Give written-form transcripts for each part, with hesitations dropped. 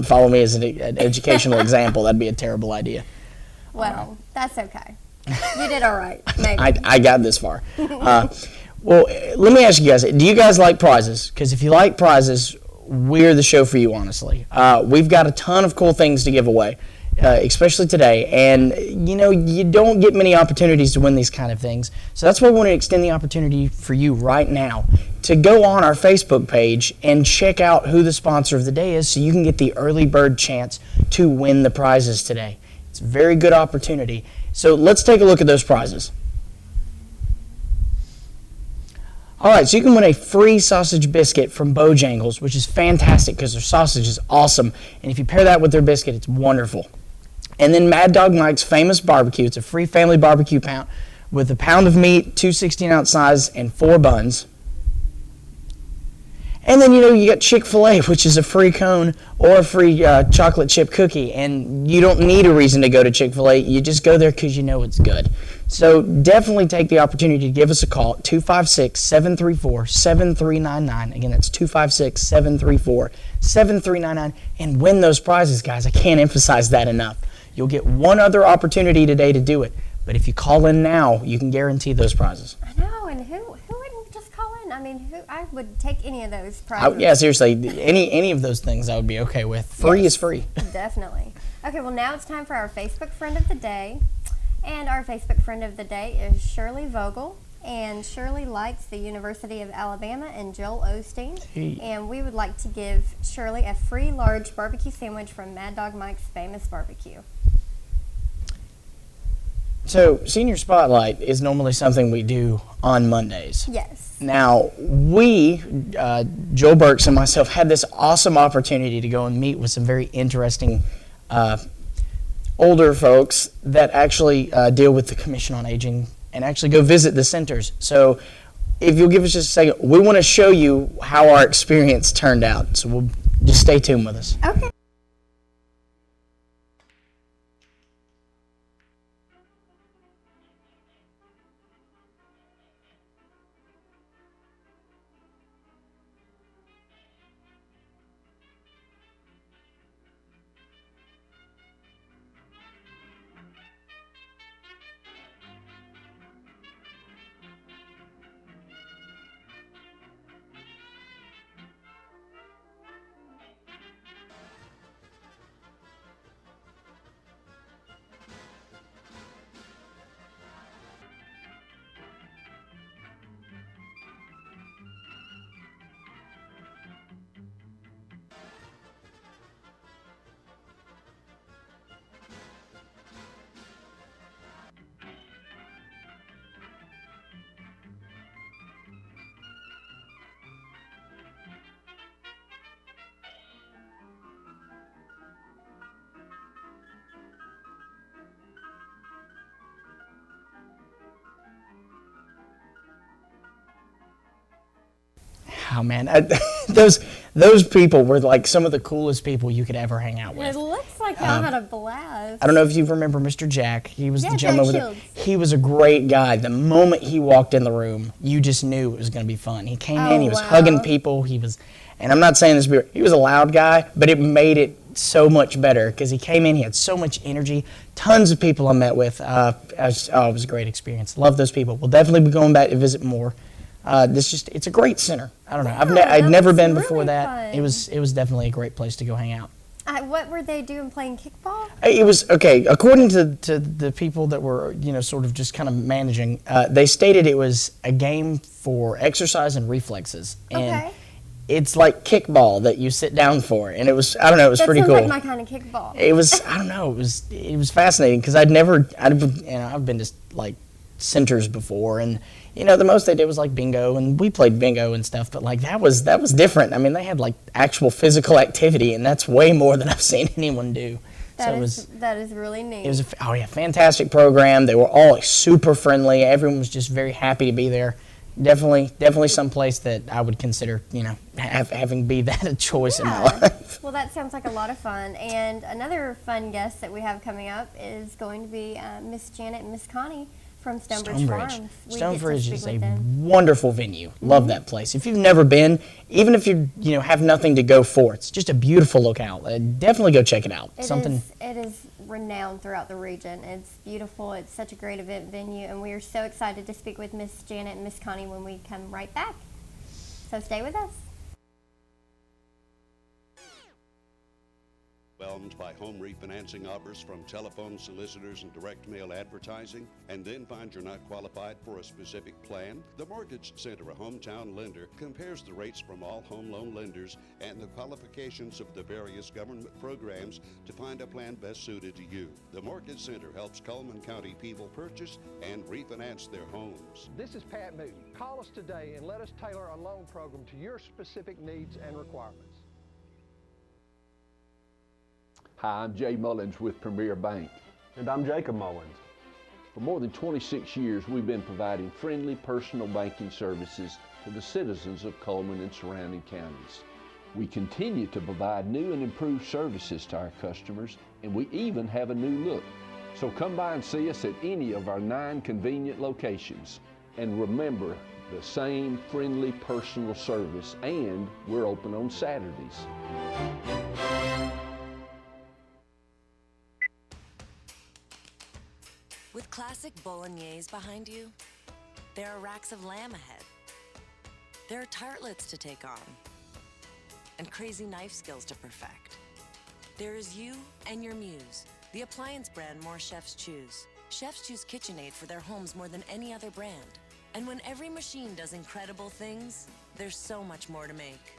don't follow me as an educational example. That'd be a terrible idea. Well, that's okay. You did all right, maybe. I got this far. Well, let me ask you guys, do you guys like prizes? Because if you like prizes, we're the show for you, honestly. We've got a ton of cool things to give away, especially today. And, you don't get many opportunities to win these kind of things. So that's why we want to extend the opportunity for you right now to go on our Facebook page and check out who the sponsor of the day is so you can get the early bird chance to win the prizes today. It's a very good opportunity. So let's take a look at those prizes. All right, so you can win a free sausage biscuit from Bojangles, which is fantastic because their sausage is awesome. And if you pair that with their biscuit, it's wonderful. And then Mad Dog Mike's Famous Barbecue. It's a free family barbecue pound with a pound of meat, 2 16-ounce size, and 4 buns. And then, you got Chick-fil-A, which is a free cone or a free chocolate chip cookie. And you don't need a reason to go to Chick-fil-A. You just go there because you know it's good. So definitely take the opportunity to give us a call at 256-734-7399. Again, that's 256-734-7399. And win those prizes, guys. I can't emphasize that enough. You'll get one other opportunity today to do it. But if you call in now, you can guarantee those prizes. I know, and who wouldn't just call in? I mean, I would take any of those prizes. Yeah, seriously, any of those things I would be okay with. Free is free. Definitely. Okay, well, now it's time for our Facebook friend of the day. And our Facebook friend of the day is Shirley Vogel. And Shirley likes the University of Alabama and Joel Osteen. Hey. And we would like to give Shirley a free large barbecue sandwich from Mad Dog Mike's Famous Barbecue. So, Senior Spotlight is normally something we do on Mondays. Yes. Now, we, Joel Burks and myself, had this awesome opportunity to go and meet with some very interesting older folks that actually deal with the Commission on Aging and actually go visit the centers. So, if you'll give us just a second, we want to show you how our experience turned out. So, we'll just stay tuned with us. Okay. Oh, man. Those people were like some of the coolest people you could ever hang out with. It looks like y'all had a blast. I don't know if you remember Mr. Jack. He was the gentleman over there. Shields. He was a great guy. The moment he walked in the room, you just knew it was going to be fun. He came in, he was hugging people. And I'm not saying this, but he was a loud guy, but it made it so much better because he came in, he had so much energy. Tons of people I met with. It was a great experience. Love those people. We'll definitely be going back to visit more. It's a great center. I don't know. I'd never been before really that. fun. It was definitely a great place to go hang out. What were they doing, playing kickball? It was, okay, according to the people that were, sort of just kind of managing, they stated it was a game for exercise and reflexes. And Okay. it's like kickball that you sit down for. And it was, I don't know, it was That pretty sounds cool. like my kind of kickball. It was, I don't know, it was fascinating because I've been to like centers before, and the most they did was like bingo, and we played bingo and stuff, but like that was different. I mean, they had like actual physical activity, and that's way more than I've seen anyone do. That is really neat. It was a fantastic program. They were all super friendly. Everyone was just very happy to be there. Definitely some place that I would consider, having be that a choice in my life. Well, that sounds like a lot of fun. And another fun guest that we have coming up is going to be Miss Janet and Miss Connie From Stonebridge Farms. We get to Stonebridge speak is with a them. wonderful venue. Love that place. If you've never been, even if you have nothing to go for, it's just a beautiful locale. Definitely go check it out. It is renowned throughout the region. It's beautiful. It's such a great event venue, and we are so excited to speak with Miss Janet and Miss Connie when we come right back. So stay with us. Overwhelmed by home refinancing offers from telephone solicitors and direct mail advertising, and then find you're not qualified for a specific plan? The Mortgage Center, a hometown lender, compares the rates from all home loan lenders and the qualifications of the various government programs to find a plan best suited to you. The Mortgage Center helps Cullman County people purchase and refinance their homes. This is Pat Newton. Call us today and let us tailor a loan program to your specific needs and requirements. Hi, I'm Jay Mullins with Premier Bank. And I'm Jacob Mullins. For more than 26 years, we've been providing friendly personal banking services to the citizens of Cullman and surrounding counties. We continue to provide new and improved services to our customers, and we even have a new look. So come by and see us at any of our 9 convenient locations. And remember, the same friendly personal service, and we're open on Saturdays. With classic bolognese behind you, there are racks of lamb ahead. There are tartlets to take on, and crazy knife skills to perfect. There is you and your muse, the appliance brand more chefs choose. Chefs choose KitchenAid for their homes more than any other brand. And when every machine does incredible things, there's so much more to make.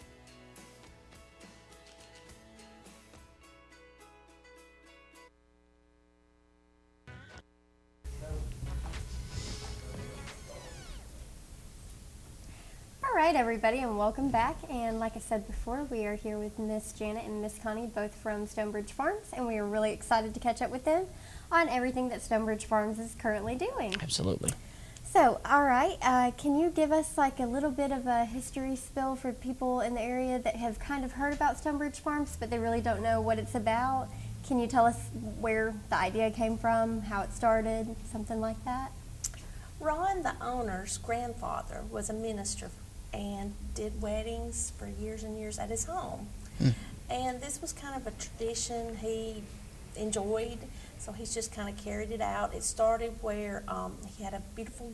All right, everybody, and welcome back. And like I said before, we are here with Miss Janet and Miss Connie, both from Stonebridge Farms, and we are really excited to catch up with them on everything that Stonebridge Farms is currently doing. Absolutely. So, all right, can you give us like a little bit of a history spill for people in the area that have kind of heard about Stonebridge Farms, but they really don't know what it's about? Can you tell us where the idea came from, how it started, something like that? Ron, the owner's grandfather, was a minister and did weddings for years and years at his home. And this was kind of a tradition he enjoyed, so he's just kind of carried it out. It started where he had a beautiful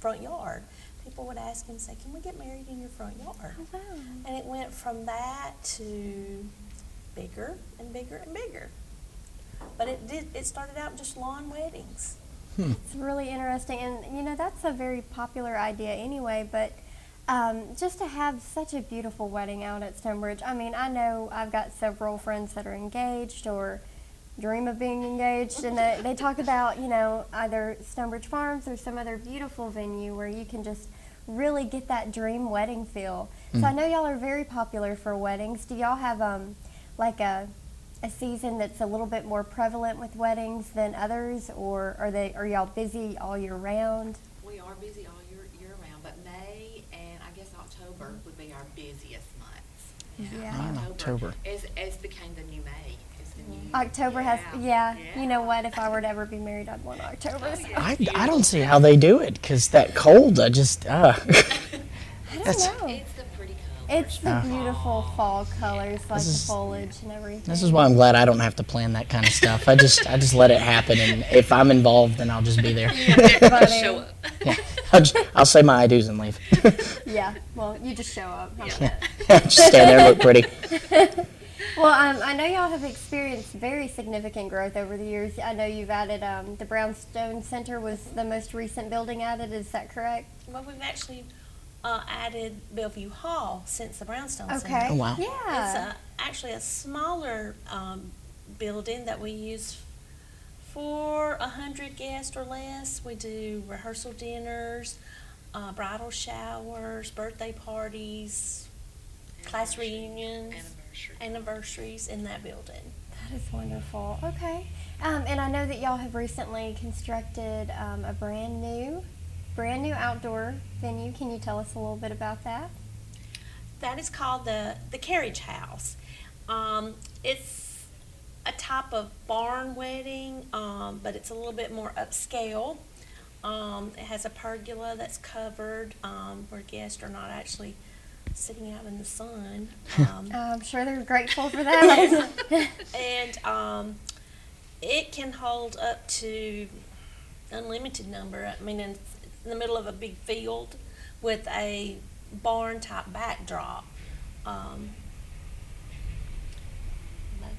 front yard. People would ask him, say, can we get married in your front yard? Oh, wow. And it went from that to bigger and bigger and bigger. But it started out just lawn weddings. It's really interesting, and that's a very popular idea anyway, but just to have such a beautiful wedding out at Stonebridge. I mean, I know I've got several friends that are engaged or dream of being engaged, and they talk about, either Stonebridge Farms or some other beautiful venue where you can just really get that dream wedding feel. So I know y'all are very popular for weddings. Do y'all have like a season that's a little bit more prevalent with weddings than others, or are y'all busy all year round? We are busy all year round, but May and I guess October would be our busiest months. Yeah. October. It's became the new May. It's the new October has, You know what? If I were to ever be married, I'd want October. So. I don't see how they do it, because that cold, I just, I don't know. It's the pretty color. It's the beautiful fall colors, like the foliage and everything. This is why I'm glad I don't have to plan that kind of stuff. I just let it happen, and if I'm involved, then I'll just be there. Show up. Yeah, I'll say my I-dos and leave. Yeah, well, you just show up. Just stand there and look pretty. Well, I know y'all have experienced very significant growth over the years. I know you've added, the Brownstone Center was the most recent building added, is that correct? Well, we've actually added Bellevue Hall since the Brownstone Okay. Center. Oh, wow. Yeah. It's actually a smaller building that we use for 100 guests or less. We do rehearsal dinners, bridal showers, birthday parties, class reunions, anniversaries in that building. That is wonderful. Okay. And I know that y'all have recently constructed a brand new outdoor venue. Can you tell us a little bit about that? That is called the Carriage House. It's a type of barn wedding, but it's a little bit more upscale. It has a pergola that's covered where guests are not actually sitting out in the sun. I'm sure they're grateful for that. And it can hold up to unlimited number. I mean, in the middle of a big field with a barn type backdrop.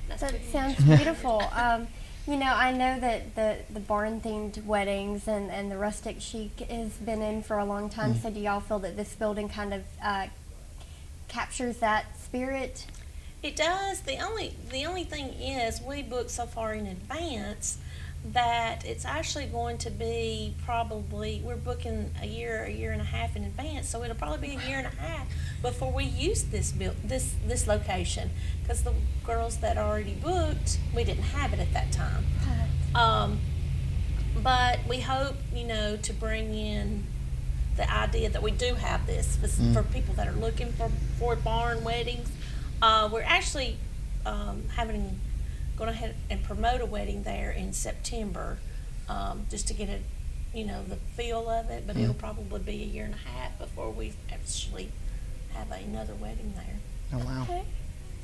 That's That pretty sounds beautiful. You know, I know that the barn-themed weddings and the rustic chic has been in for a long time. So do y'all feel that this building kind of captures that spirit? It does. The only thing is we book so far in advance that it's actually going to be probably, we're booking a year and a half in advance, so it'll probably be a year and a half before we use this location, because the girls that already booked, we didn't have it at that time. But we hope, you know, to bring in the idea that we do have this for people that are looking for barn weddings. We're actually going ahead and promote a wedding there in September, just to get the feel of it. But it'll probably be a year and a half before we actually have another wedding there. Oh, wow. Okay,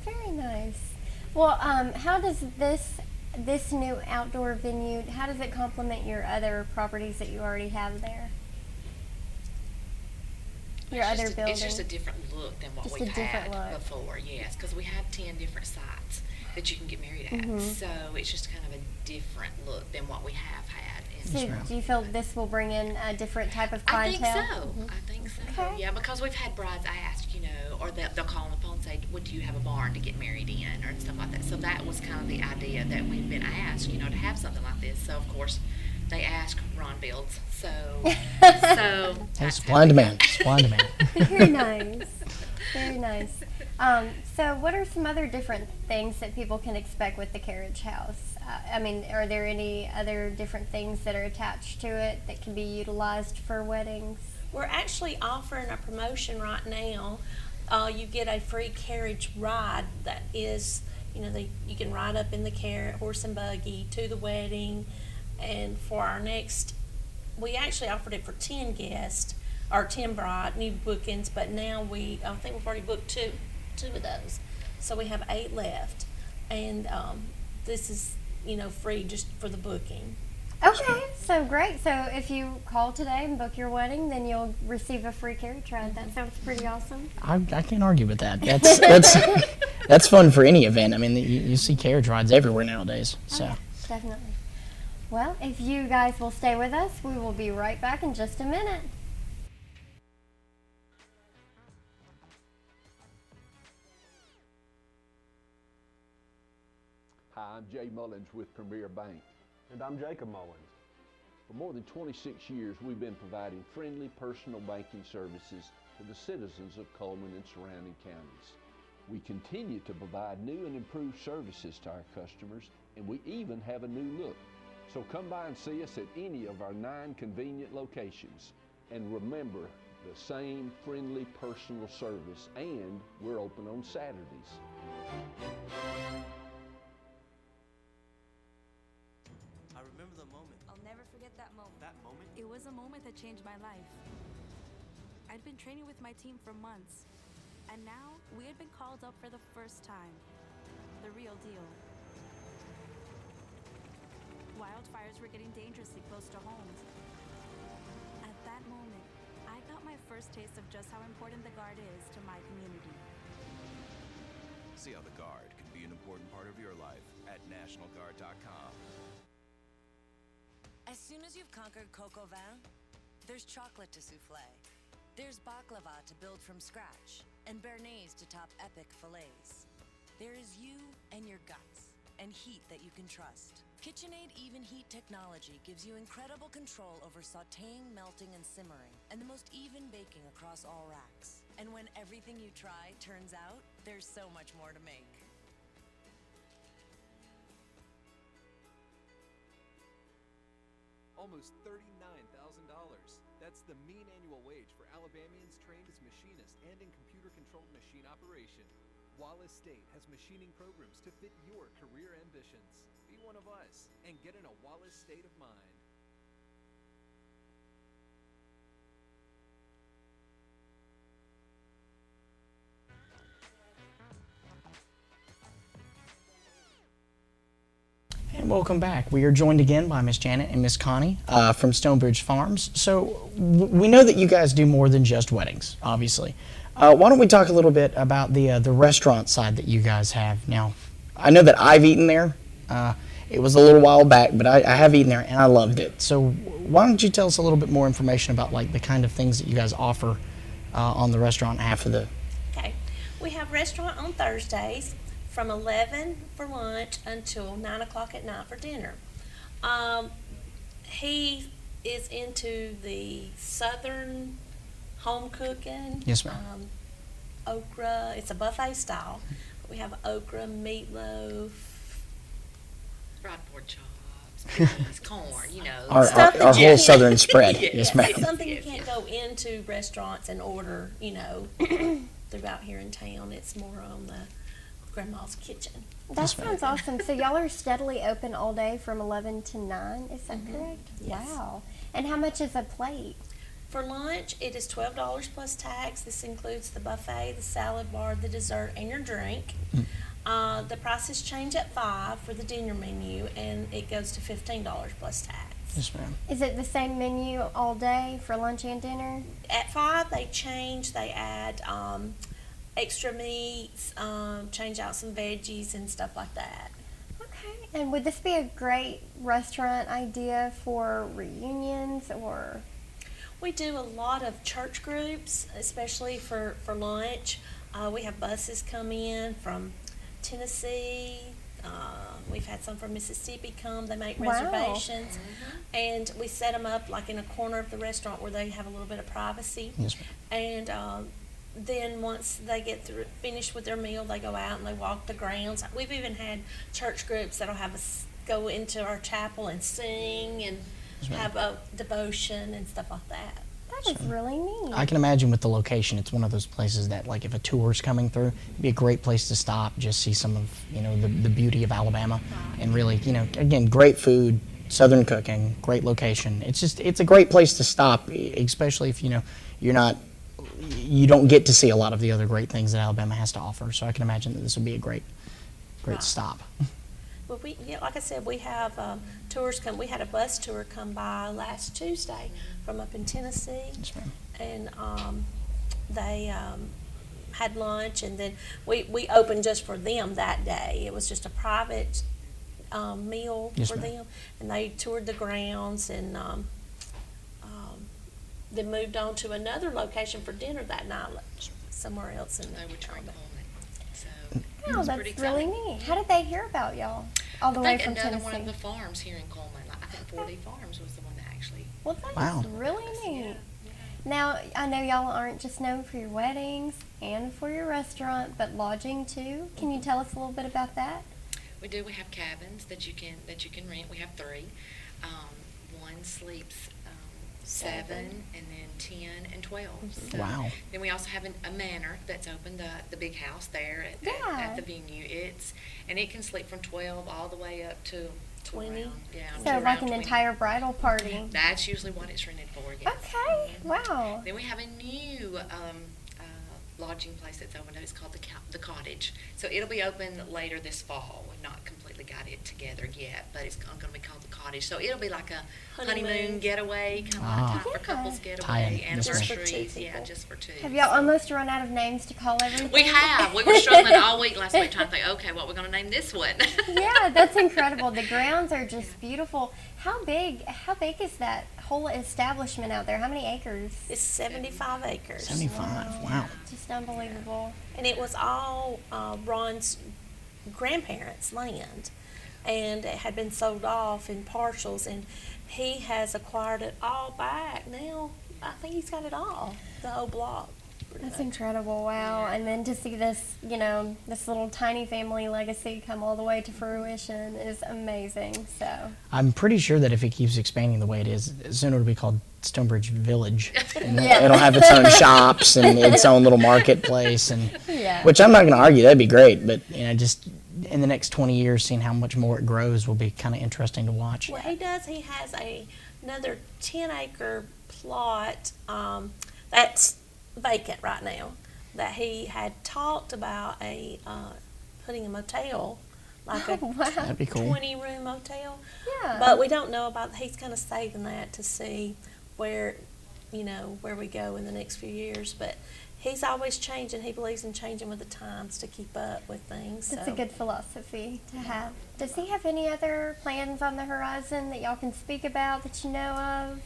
very nice. Well, how does this new outdoor venue, how does it complement your other properties that you already have there? Your other buildings? It's just a different look than what we've had before, yes, because we have 10 different sites that you can get married at. So it's just kind of a different look than what we have had. So do you feel this will bring in a different type of clientele? I think so. Okay. Yeah, because we've had brides ask, or they'll call on the phone and say, "What do you have a barn to get married in?" or stuff like that. So that was kind of the idea that we've been asked, to have something like this. So of course, they ask Ron builds. So Supply and demand. Supply and demand. Very nice. Very nice. So what are some other different things that people can expect with the carriage house? I mean, are there any other different things that are attached to it that can be utilized for weddings? We're actually offering a promotion right now. You get a free carriage ride that is, you can ride up in the horse and buggy to the wedding. And for our next, we actually offered it for 10 guests, or 10 new bookings, but now I think we've already booked two of those. So we have 8 left. And this is, free just for the booking. Okay, so great. So if you call today and book your wedding, then you'll receive a free carriage ride. That sounds pretty awesome. I can't argue with that. That's fun for any event. I mean, you see carriage rides everywhere nowadays. So definitely. Well, if you guys will stay with us, we will be right back in just a minute. Hi, I'm Jay Mullins with Premier Bank. And I'm Jacob Mullins. For more than 26 years, we've been providing friendly personal banking services to the citizens of Cullman and surrounding counties. We continue to provide new and improved services to our customers, and we even have a new look. So come by and see us at any of our 9 convenient locations. And remember, the same friendly personal service, and we're open on Saturdays. I remember the moment. I'll never forget that moment. That moment? It was a moment that changed my life. I'd been training with my team for months, and now we had been called up for the first time. The real deal. Wildfires were getting dangerously close to homes. At that moment, I got my first taste of just how important the Guard is to my community. See how the Guard can be an important part of your life at NationalGuard.com. As soon as you've conquered coq au vin, there's chocolate to souffle. There's baklava to build from scratch, and béarnaise to top epic fillets. There is you and your guts, and heat that you can trust. KitchenAid Even Heat technology gives you incredible control over sautéing, melting, and simmering, and the most even baking across all racks. And when everything you try turns out, there's so much more to make. Almost $39,000. That's the mean annual wage for Alabamians trained as machinists and in computer-controlled machine operation. Wallace State has machining programs to fit your career ambitions. Be one of us and get in a Wallace state of mind. And welcome back. We are joined again by Miss Janet and Miss Connie from Stonebridge Farms. So we know that you guys do more than just weddings, obviously. Why don't we talk a little bit about the restaurant side that you guys have now? I know that I've eaten there. It was a little while back, but I have eaten there and I loved it. So why don't you tell us a little bit more information about like the kind of things that you guys offer on the restaurant half of the... Okay. We have restaurant on Thursdays from 11 for lunch until 9 o'clock at night for dinner. He is into the southern home cooking. Yes, ma'am. Okra, it's a buffet style. We have okra, meatloaf. Fried pork chops, peas, corn, you know. Our whole southern spread. Yeah, Yes, ma'am. it's something you can't go into restaurants and order, you know, throughout here in town. It's more on the grandma's kitchen. That sounds awesome. So y'all are steadily open all day from 11 to 9, is that correct? Yes. Wow. And how much is a plate? For lunch, it is $12 plus tax. This includes the buffet, the salad bar, the dessert, and your drink. The prices change at 5 for the dinner menu, and it goes to $15 plus tax. Yes, ma'am. Is it the same menu all day for lunch and dinner? At 5, they change. They add extra meats, change out some veggies and stuff like that. Okay. And would this be a great restaurant idea for reunions or? We do a lot of church groups, especially for lunch. We have buses come in from Tennessee. We've had some from Mississippi come. They make reservations. And we set them up like in a corner of the restaurant where they have a little bit of privacy. Yes, ma'am. And then once they get finished with their meal, they go out and they walk the grounds. We've even had church groups that'll have us go into our chapel and sing and have a devotion and stuff like that. That is really neat. I can imagine with the location, it's one of those places that, like, if a tour's coming through, it'd be a great place to stop, just see some of, you know, the beauty of Alabama, and really, you know, again, great food, southern cooking, great location. It's a great place to stop, especially if, you know, you don't get to see a lot of the other great things that Alabama has to offer. So I can imagine that this would be a great stop. Well, like I said, we have tours come. We had a bus tour come by last Tuesday from up in Tennessee, Yes, ma'am. and they had lunch, and then we opened just for them that day. It was just a private meal Yes, for ma'am. them, and they toured the grounds and then moved on to another location for dinner that night, somewhere else in They the would try town. Cullman. So Oh, it's pretty that's really exciting. neat. How did they hear about y'all all the way I from think another Tennessee? one of the farms here in Cullman. I think 4D Farms was the one that actually. Well, that's Wow. really neat. Now, I know y'all aren't just known for your weddings and for your restaurant, but lodging too. Can you tell us a little bit about that? We do. We have cabins that you can rent. We have 3. One sleeps 7, and then 10 and 12. So Wow. Then we also have a manor that's open, the big house there at the venue. And it can sleep from 12 all the way up to 20. around, to So like around an 20. entire bridal party. That's usually what it's rented for. Yes. Okay, wow. Then we have a new lodging place that's open. It's called the Cottage. So it'll be open later this fall. We've not completely got it together yet, but it's going to be called the Cottage. So it'll be like a honeymoon getaway, kind of like time for couples getaway, Tie-in. Yes, ma'am. anniversaries. Just for 2 Yeah, people. just for 2. Have y'all almost run out of names to call everything? We have. We were struggling all week last week trying to think, okay, what we're going to name this one. Yeah, that's incredible. The grounds are just beautiful. How big is that whole establishment out there? How many acres? It's 75 acres. 75. Wow. Just unbelievable. And it was all Ron's grandparents' land, and it had been sold off in partials, and he has acquired it all back. Now I think he's got it all, the whole block. That's incredible. Wow. And then to see this, this little tiny family legacy come all the way to fruition is amazing. So I'm pretty sure that if it keeps expanding the way it is, soon it'll be called Stonebridge Village. And Yeah. It'll have its own shops and its own little marketplace, and Yeah. which I'm not going to argue, that'd be great. But just in the next 20 years, seeing how much more it grows will be kind of interesting to watch. Well, he has another 10-acre plot that's vacant right now that he had talked about putting a motel like a That'd be cool. 20-room motel. Yeah. But we don't know about, he's kind of saving that to see where, where we go in the next few years. But he's always changing. He believes in changing with the times to keep up with things. That's so. a good philosophy to have. Does he have any other plans on the horizon that y'all can speak about that you know of?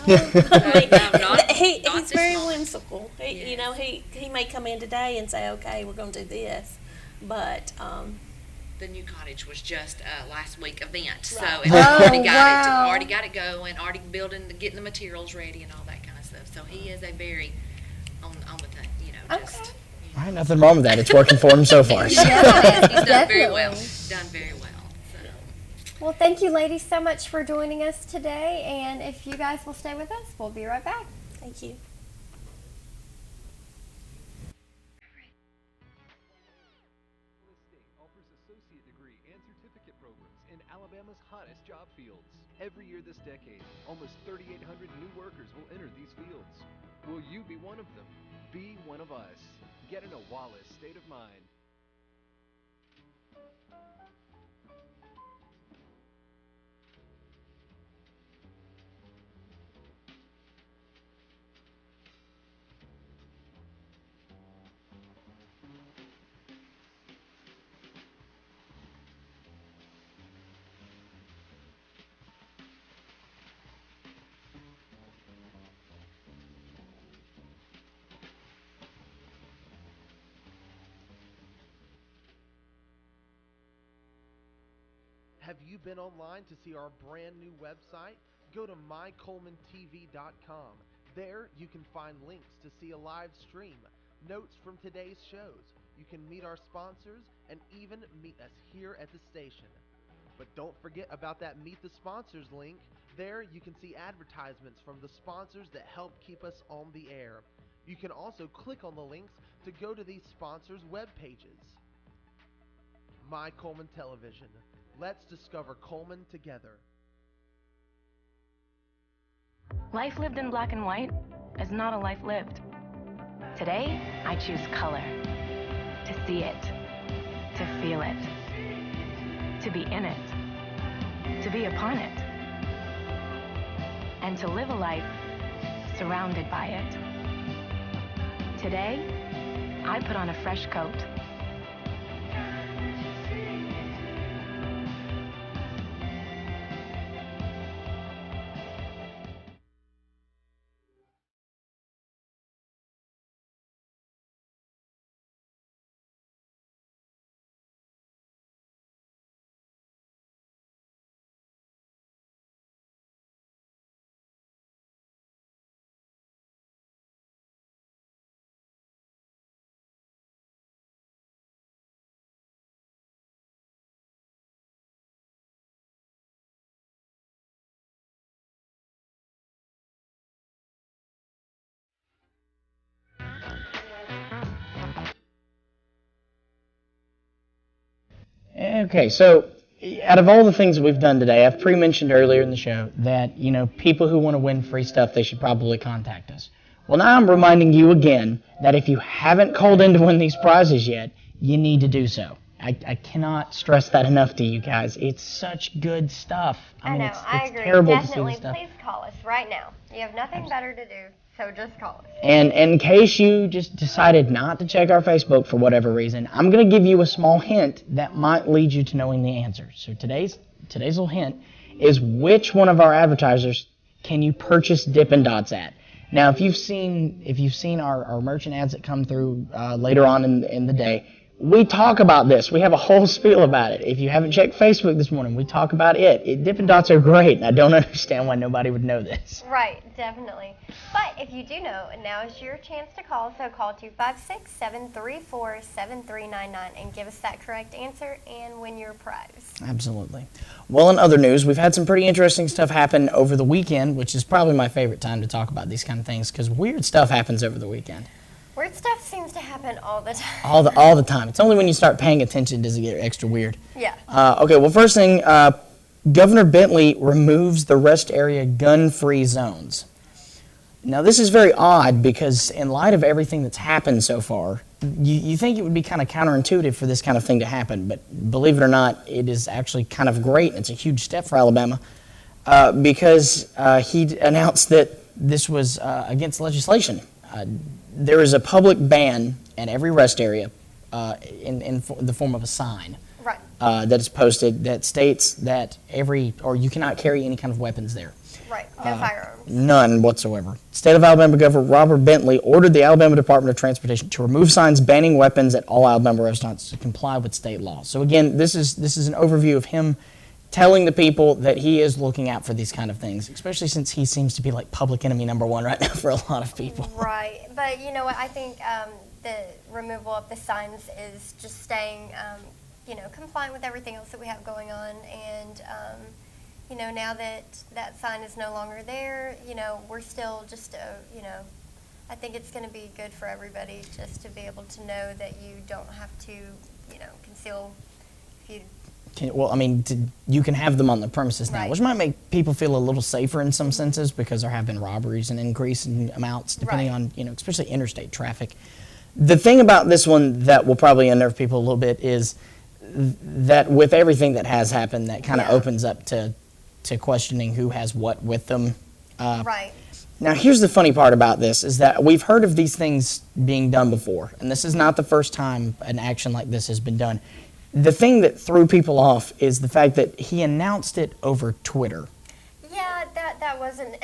No, not he's this very moment. whimsical. He, Yes. he may come in today and say, "Okay, we're going to do this," but The new cottage was just last week event, so Right. and already Oh, got wow. already got it going, already building, getting the materials ready, and all that kind of stuff. So he is a very on the thing, just. Okay. All right, nothing wrong with that. It's working for him so far. He's done very well. Definitely. Done very well. So. Well, thank you, ladies, so much for joining us today. And if you guys will stay with us, we'll be right back. thank you. State offers associate degree and certificate programs in Alabama's hottest job fields. Every year this decade, almost 3,800 new workers will enter these fields. Will you be one of them? Be one of us. Get in a Wallace state of mind. Have you been online to see our brand new website? Go to mycolemantv.com. There you can find links to see a live stream, notes from today's shows. You can meet our sponsors and even meet us here at the station. But don't forget about that Meet the Sponsors link. There you can see advertisements from the sponsors that help keep us on the air. You can also click on the links to go to these sponsors' web pages. My Coleman Television. Let's discover Cullman together. Life lived in black and white is not a life lived. Today, I choose color. To see it. To feel it. To be in it. To be upon it. And to live a life surrounded by it. Today, I put on a fresh coat. Okay, so out of all the things that we've done today, I've pre-mentioned earlier in the show that, people who want to win free stuff, they should probably contact us. Well, now I'm reminding you again that if you haven't called in to win these prizes yet, you need to do so. I cannot stress that enough to you guys. It's such good stuff. I know, it's I agree. terrible Definitely, to see this stuff. please call us right now. You have nothing better to do, so just call us. And in case you just decided not to check our Facebook for whatever reason, I'm going to give you a small hint that might lead you to knowing the answer. So today's little hint is which one of our advertisers can you purchase Dippin' Dots at? Now, if you've seen our merchant ads that come through later on in the day, we talk about this. We have a whole spiel about it. If you haven't checked Facebook this morning, we talk about it. Dippin' Dots are great, and I don't understand why nobody would know this. Right, definitely. But if you do know, now is your chance to call. So call 256-734-7399 and give us that correct answer and win your prize. Absolutely. Well, in other news, we've had some pretty interesting stuff happen over the weekend, which is probably my favorite time to talk about these kind of things because weird stuff happens over the weekend. Weird stuff seems to happen all the time. All the time. It's only when you start paying attention does it get extra weird. Yeah. Okay, well, first thing, Governor Bentley removes the rest area gun-free zones. Now, this is very odd because in light of everything that's happened so far, you think it would be kind of counterintuitive for this kind of thing to happen, but believe it or not, it is actually kind of great. It's a huge step for Alabama because he announced that this was against legislation. There is a public ban at every rest area in the form of a sign. Right. That is posted that states that you cannot carry any kind of weapons there. Right, no firearms. None whatsoever. State of Alabama Governor Robert Bentley ordered the Alabama Department of Transportation to remove signs banning weapons at all Alabama restaurants to comply with state law. So again, this is an overview of him telling the people that he is looking out for these kind of things, especially since he seems to be like public enemy number one right now for a lot of people. Right, but you know what, I think the removal of the signs is just staying, compliant with everything else that we have going on, and now that that sign is no longer there, we're still just, I think it's going to be good for everybody just to be able to know that you don't have to, conceal if you... you can have them on the premises now, Right. which might make people feel a little safer in some senses because there have been robberies and increase in amounts depending on, especially interstate traffic. The thing about this one that will probably unnerve people a little bit is that with everything that has happened, that kind of opens up to questioning who has what with them. Right. Now, here's the funny part about this is that we've heard of these things being done before, and this is not the first time an action like this has been done. The thing that threw people off is the fact that he announced it over Twitter. Yeah, that was an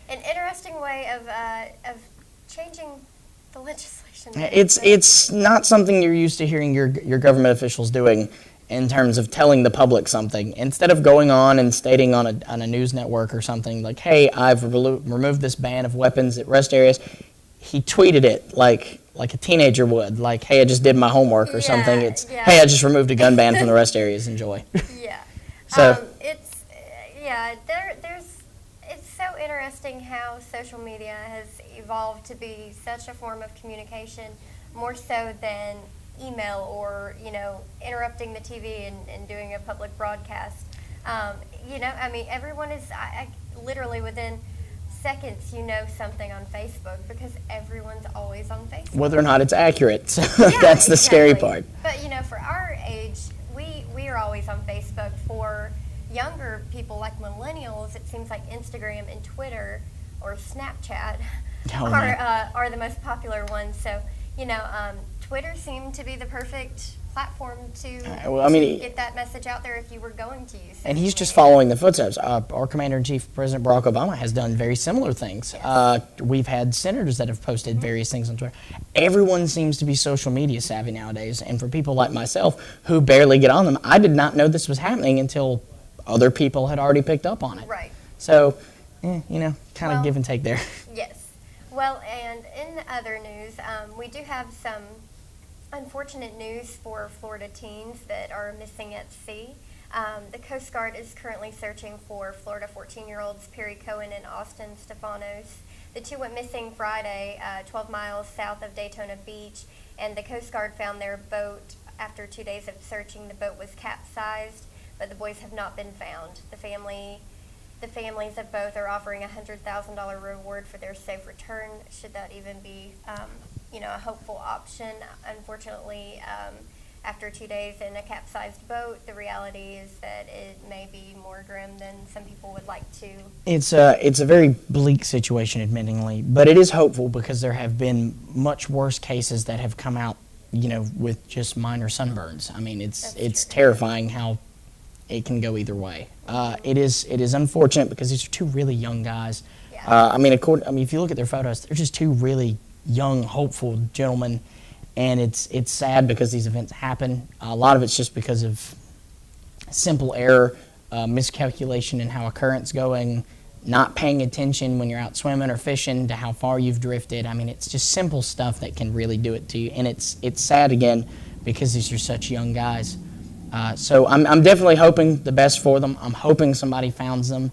interesting way of changing the legislation. It's not something you're used to hearing your government officials doing in terms of telling the public something. Instead of going on and stating on a news network or something like, hey, I've removed this ban of weapons at rest areas, he tweeted it like a teenager would, like, hey, I just did my homework or something. It's, hey, I just removed a gun ban from the rest areas, enjoy. Yeah. So It's so interesting how social media has evolved to be such a form of communication, more so than email or, interrupting the TV and doing a public broadcast. Everyone is literally within seconds something on Facebook because everyone's always on Facebook. Whether or not it's accurate. So that's the scary part. But, for our age, we are always on Facebook. For younger people like millennials, it seems like Instagram and Twitter or Snapchat are the most popular ones. So, Twitter seemed to be the perfect platform to get that message out there if you were going to use it. And he's just following the footsteps. Our Commander-in-Chief, President Barack Obama, has done very similar things. Yes. We've had senators that have posted various things on Twitter. Everyone seems to be social media savvy nowadays, and for people like myself who barely get on them, I did not know this was happening until other people had already picked up on it. Right. So, kind of give and take there. Yes. Well, and in other news, we do have some unfortunate news for Florida teens that are missing at sea. The Coast Guard is currently searching for Florida 14-year-olds Perry Cohen and Austin Stefanos. The two went missing Friday, 12 miles south of Daytona Beach, and the Coast Guard found their boat after 2 days of searching. The boat was capsized, but the boys have not been found. The families of both are offering a $100,000 reward for their safe return, should that even be a hopeful option. Unfortunately, after 2 days in a capsized boat, the reality is that it may be more grim than some people would like to. It's a very bleak situation, admittingly, but it is hopeful because there have been much worse cases that have come out, with just minor sunburns. I mean, it's terrifying how it can go either way. It is unfortunate because these are two really young guys. Yeah. If you look at their photos, they're just two really young, hopeful gentlemen, and it's sad because these events happen. A lot of it's just because of simple error, miscalculation in how a current's going, not paying attention when you're out swimming or fishing to how far you've drifted. I mean, it's just simple stuff that can really do it to you, and it's sad again because these are such young guys. So I'm definitely hoping the best for them. I'm hoping somebody finds them.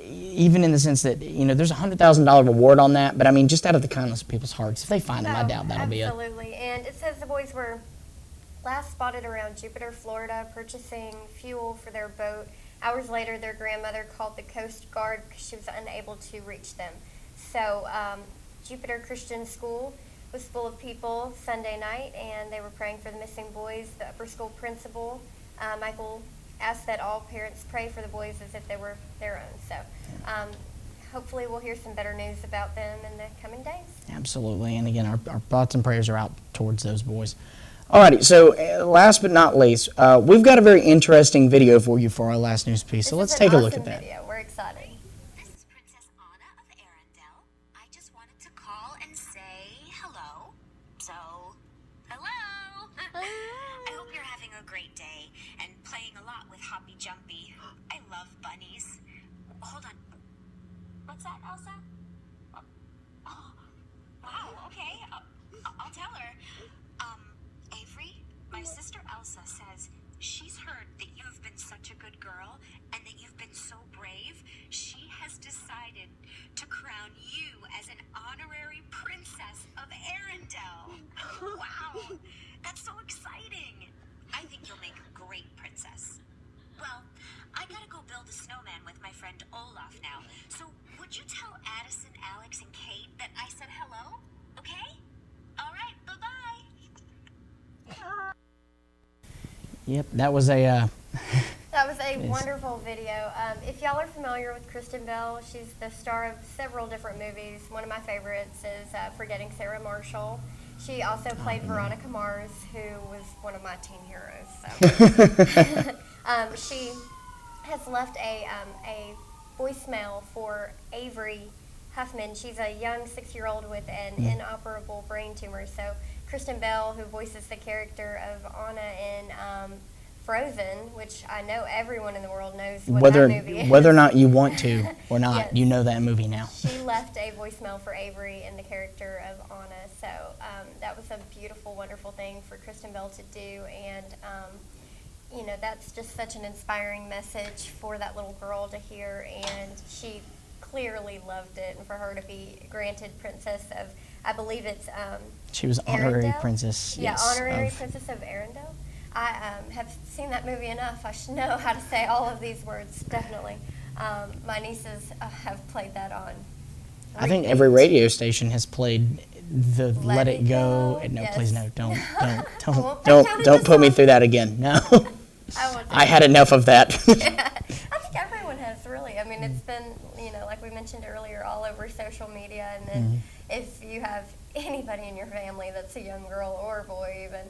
Even in the sense that, there's a $100,000 reward on that, but just out of the kindness of people's hearts, if they find them, I doubt that'll be it. Absolutely, and it says the boys were last spotted around Jupiter, Florida, purchasing fuel for their boat. Hours later, their grandmother called the Coast Guard because she was unable to reach them. So Jupiter Christian School was full of people Sunday night, and they were praying for the missing boys. The upper school principal, Michael, asked that all parents pray for the boys as if they were their own. So hopefully we'll hear some better news about them in the coming days. Absolutely. And again, our thoughts and prayers are out towards those boys. Alrighty, so last but not least, we've got a very interesting video for you for our last news piece. So let's take a look at that. Video. We're excited. This is Princess Anna of Arendale. I just wanted to call and say hello. So, hello! I hope you're having a great day and playing a lot with Hoppy Jumpy. I love bunnies. Hold on. What's that, Elsa? Oh, wow, okay. I'll tell her. Avery, my sister Elsa says she's heard that you've been such a good girl and that you've been so brave. She has decided to crown you as an honorary princess of Arendelle. Wow, that's so exciting. I think you'll make a great princess. Well, I gotta go build a snowman with my friend Olaf now. So would you tell Addison, Alex, and Kate that I said hello? Okay? All right, bye-bye. Yep, that was a... That was a wonderful video. If y'all are familiar with Kristen Bell, she's the star of several different movies. One of my favorites is Forgetting Sarah Marshall. She also played Veronica Mars, who was one of my teen heroes. So. She has left a voicemail for Avery Huffman. She's a young 6-year-old with an inoperable brain tumor. So Kristen Bell, who voices the character of Anna in Frozen, which I know everyone in the world knows what that movie is. Whether or not you want to or not, Yes. you know that movie now. She left a voicemail for Avery in the character of Anna. So that was a beautiful, wonderful thing for Kristen Bell to do. And, you know, that's just such an inspiring message for that little girl to hear. And she clearly loved it. And for her to be granted princess of, I believe it's She was honorary Arendelle? princess. Yeah, yes, honorary of- princess of Arendelle. I have seen that movie enough. I should know how to say all of these words, definitely. My nieces have played that on. I think every radio station has played the Let It Go, No, yes. please no, don't won't don't count it don't as put me song. through that again. No, I won't do I had enough of that. I think everyone has, really. I mean, it's been, you know, like we mentioned earlier, all over social media. And then if you have anybody in your family that's a young girl or a boy even,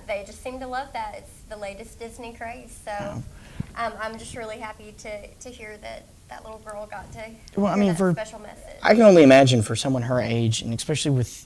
they just seem to love that. It's the latest Disney craze. So I'm just really happy to hear that that little girl got to hear that special message. I can only imagine for someone her age, and especially with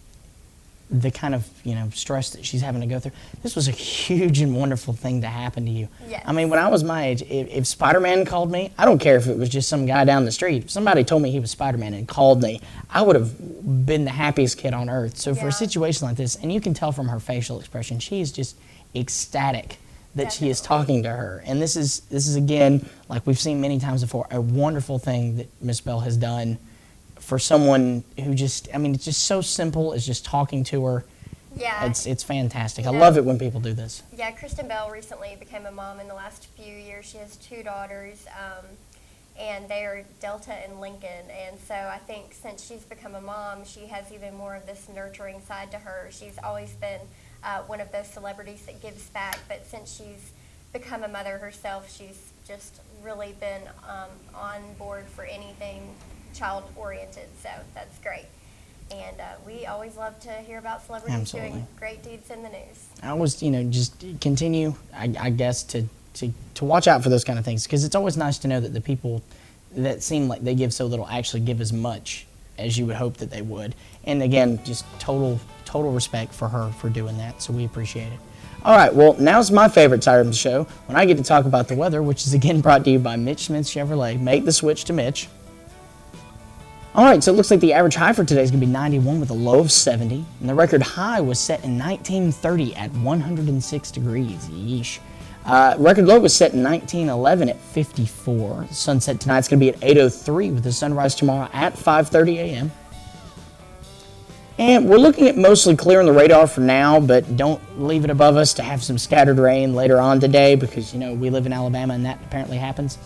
the kind of, you know, stress that she's having to go through, this was a huge and wonderful thing to happen to you. Yes. I mean, when I was my age, if Spider-Man called me, I don't care if it was just some guy down the street. If somebody told me he was Spider-Man and called me, I would have been the happiest kid on earth. So for a situation like this, and you can tell from her facial expression, she is just ecstatic that she is talking to her. And this is again, like we've seen many times before, a wonderful thing that Miss Bell has done for someone who just, I mean, it's just so simple as just talking to her. Yeah. It's fantastic. You I know, love it when people do this. Yeah, Kristen Bell recently became a mom in the last few years. She has 2 daughters, and they are Delta and Lincoln. And so I think since she's become a mom, she has even more of this nurturing side to her. She's always been one of those celebrities that gives back, but since she's become a mother herself, she's just really been on board for anything child-oriented, so that's great. And we always love to hear about celebrities doing great deeds in the news. I always, you know, just continue, I guess, to watch out for those kind of things, because it's always nice to know that the people that seem like they give so little actually give as much as you would hope that they would. And again, just total respect for her for doing that, so we appreciate it. All right, well, now's my favorite side of the show, when I get to talk about the weather, which is again brought to you by Mitch Smith Chevrolet. Make the switch to Mitch. All right, so it looks like the average high for today is going to be 91 with a low of 70. And the record high was set in 1930 at 106 degrees. Yeesh. Record low was set in 1911 at 54. The sunset tonight's going to be at 8:03 with the sunrise tomorrow at 5:30 a.m. And we're looking at mostly clear on the radar for now, but don't leave it above us to have some scattered rain later on today because, you know, we live in Alabama and that apparently happens.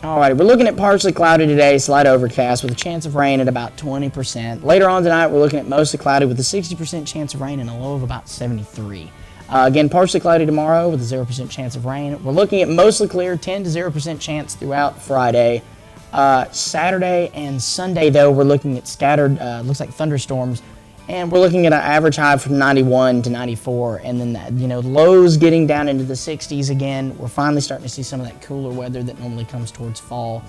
All right, we're looking at partially cloudy today, slight overcast with a chance of rain at about 20%. Later on tonight, we're looking at mostly cloudy with a 60% chance of rain and a low of about 73. Again, partially cloudy tomorrow with a 0% chance of rain. We're looking at mostly clear, 10 to 0% chance throughout Friday. Saturday and Sunday, though, we're looking at scattered, looks like thunderstorms. And we're looking at an average high from 91 to 94, and then lows getting down into the 60s again. We're finally starting to see some of that cooler weather that normally comes towards fall.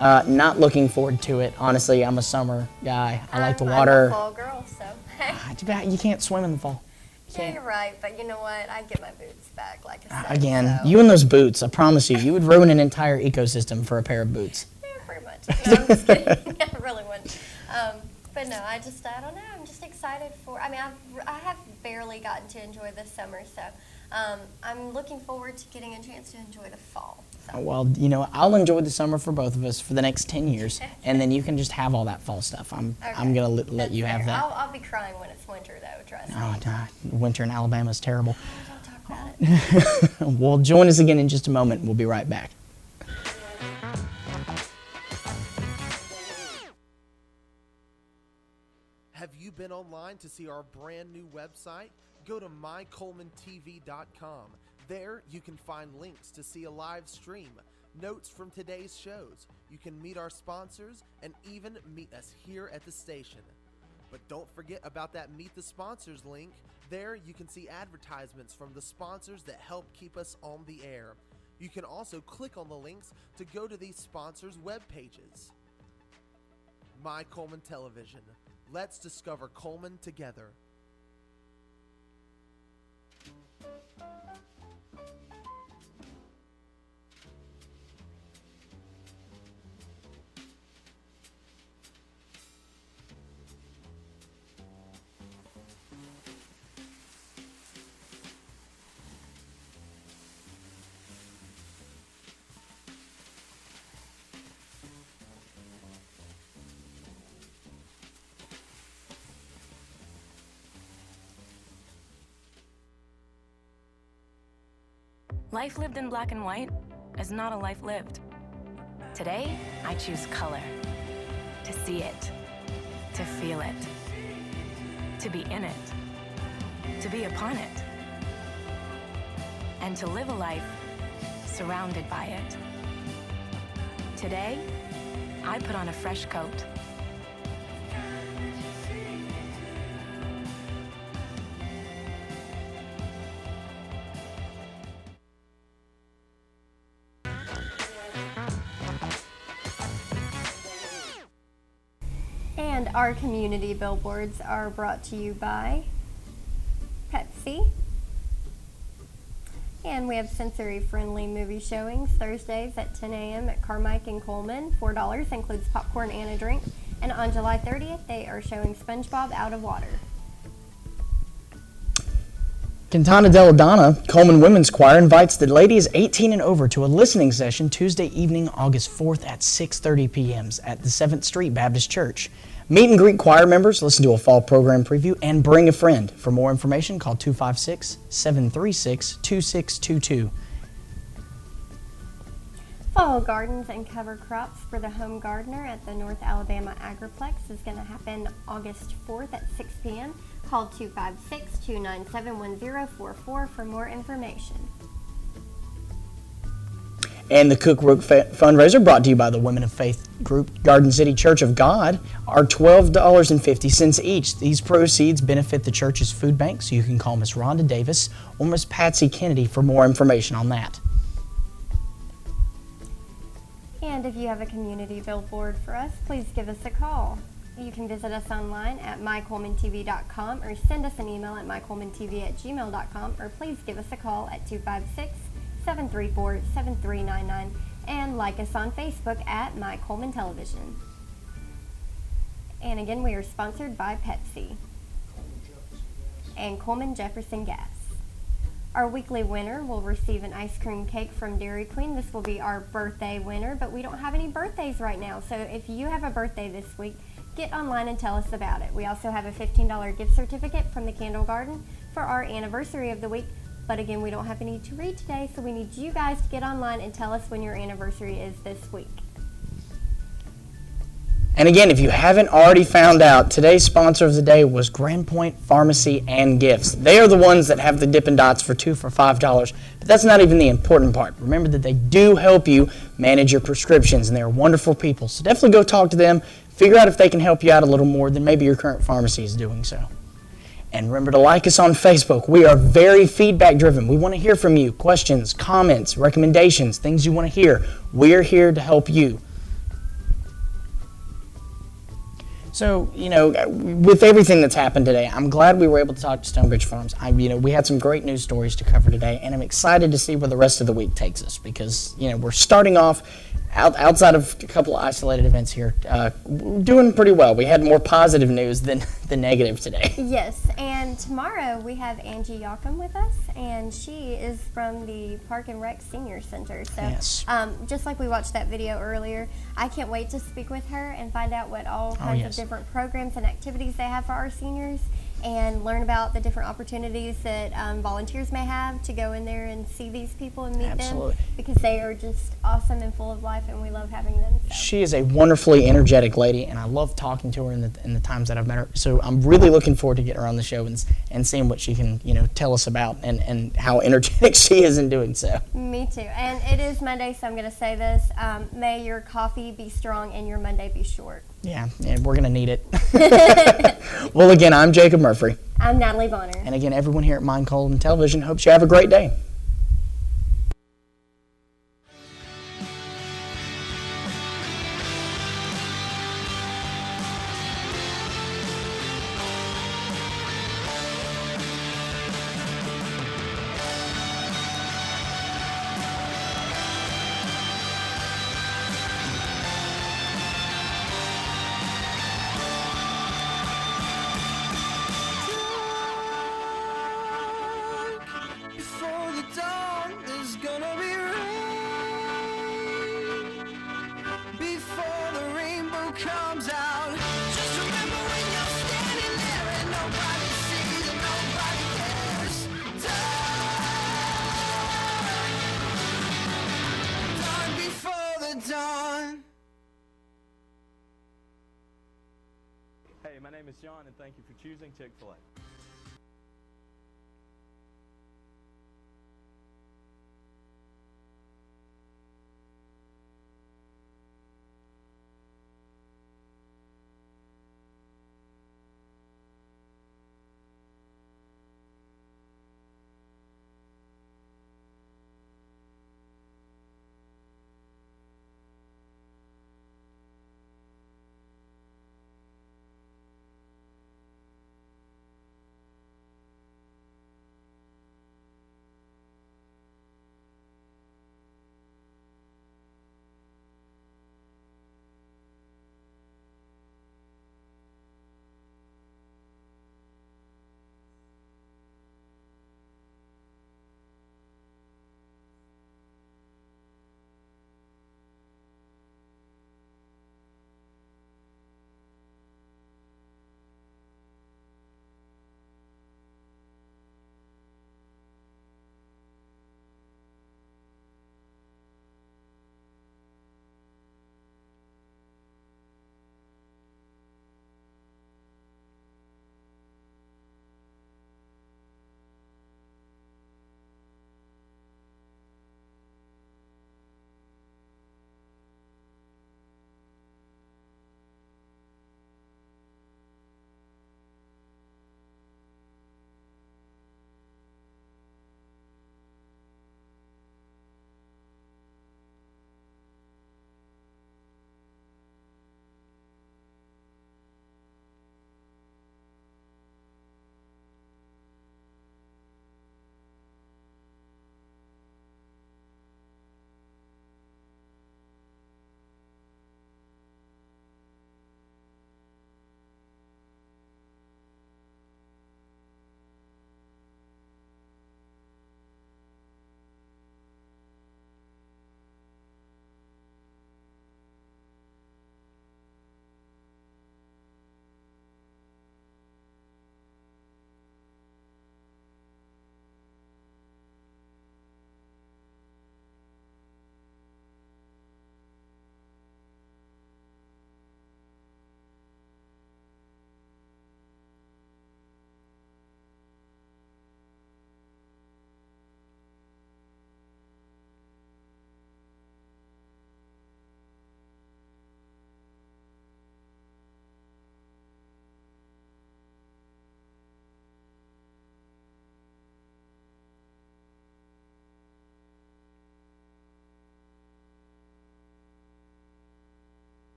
Not looking forward to it. Honestly, I'm a summer guy. I like the water. I'm a fall girl, so. Too bad you can't swim in the fall. Yeah, you're right, but you know what? I get my boots back, like I said. Again, so. you and those boots, I promise you would ruin an entire ecosystem for a pair of boots. Yeah, pretty much. No, I'm just kidding. I really wouldn't. But no, I don't know. I'm just excited for, I have barely gotten to enjoy this summer, so I'm looking forward to getting a chance to enjoy the fall. So. Well, I'll enjoy the summer for both of us for the next 10 years, and then you can just have all that fall stuff. I'm going to let you have that. I'll be crying when it's winter, though, trust me. Oh, winter in Alabama is terrible. Oh, don't talk about it. Well, join us again in just a moment. We'll be right back. Have you been online to see our brand new website? Go to mycolemantv.com. There you can find links to see a live stream, notes from today's shows. You can meet our sponsors and even meet us here at the station. But don't forget about that Meet the Sponsors link. There you can see advertisements from the sponsors that help keep us on the air. You can also click on the links to go to these sponsors' web pages. My Cullman Television. Let's discover Cullman together. Life lived in black and white is not a life lived. Today, I choose color. To see it. To feel it. To be in it. To be upon it. And to live a life surrounded by it. Today, I put on a fresh coat. And our community billboards are brought to you by Pepsi. And we have sensory-friendly movie showings Thursdays at 10 a.m. at Carmike and Cullman. $4 includes popcorn and a drink. And on July 30th, they are showing SpongeBob Out of Water. Quintana Della Donna, Cullman Women's Choir, invites the ladies 18 and over to a listening session Tuesday evening, August 4th at 6:30 p.m. at the 7th Street Baptist Church. Meet and greet choir members, listen to a fall program preview, and bring a friend. For more information, call 256-736-2622. Fall gardens and cover crops for the home gardener at the North Alabama Agriplex is going to happen August 4th at 6 p.m. Call 256-297-1044 for more information. And the Cookrook fundraiser, brought to you by the Women of Faith group Garden City Church of God, are $12.50 each. These proceeds benefit the church's food bank, so you can call Miss Rhonda Davis or Miss Patsy Kennedy for more information on that. And if you have a community billboard for us, please give us a call. You can visit us online at mycolemantv.com or send us an email at mycolemantv@gmail.com, or please give us a call at 256-734-7399 and like us on Facebook at My Cullman Television. And again, we are sponsored by Pepsi and Cullman Jefferson Gas. Our weekly winner will receive an ice cream cake from Dairy Queen. This will be our birthday winner, but we don't have any birthdays right now. So if you have a birthday this week, get online and tell us about it. We also have a $15 gift certificate from the Candle Garden for our anniversary of the week. But again, we don't have any to read today, so we need you guys to get online and tell us when your anniversary is this week. And again, if you haven't already found out, today's sponsor of the day was Grand Point Pharmacy and Gifts. They are the ones that have the Dippin' Dots for 2 for $5. But that's not even the important part. Remember that they do help you manage your prescriptions, and they're wonderful people. So definitely go talk to them. Figure out if they can help you out a little more than maybe your current pharmacy is doing so. And remember to like us on Facebook. We are very feedback driven. We want to hear from you. Questions, comments, recommendations, things you want to hear. We're here to help you. So, with everything that's happened today, I'm glad we were able to talk to Stonebridge Farms. We had some great news stories to cover today, and I'm excited to see where the rest of the week takes us because, we're starting off outside of a couple of isolated events here, doing pretty well. We had more positive news than the negative today. Yes, and tomorrow we have Angie Yocum with us, and she is from the Park and Rec Senior Center. So, yes. Just like we watched that video earlier, I can't wait to speak with her and find out what all kinds of different programs and activities they have for our seniors, and learn about the different opportunities that volunteers may have to go in there and see these people and meet them, because they are just awesome and full of life, and we love having them. So. She is a wonderfully energetic lady, and I love talking to her in the times that I've met her. So I'm really looking forward to getting her on the show and seeing what she can tell us about and how energetic she is in doing so. Me too. And it is Monday, so I'm going to say this. May your coffee be strong and your Monday be short. Yeah, we're going to need it. Well, again, I'm Jacob Murphy. I'm Natalie Bonner. And again, everyone here at Mind Colton Television hopes you have a great day. Comes out. Just remember when you're standing there and nobody sees and nobody cares. Dawn before the dawn. Hey, my name is John, and thank you for choosing Chick-fil-A.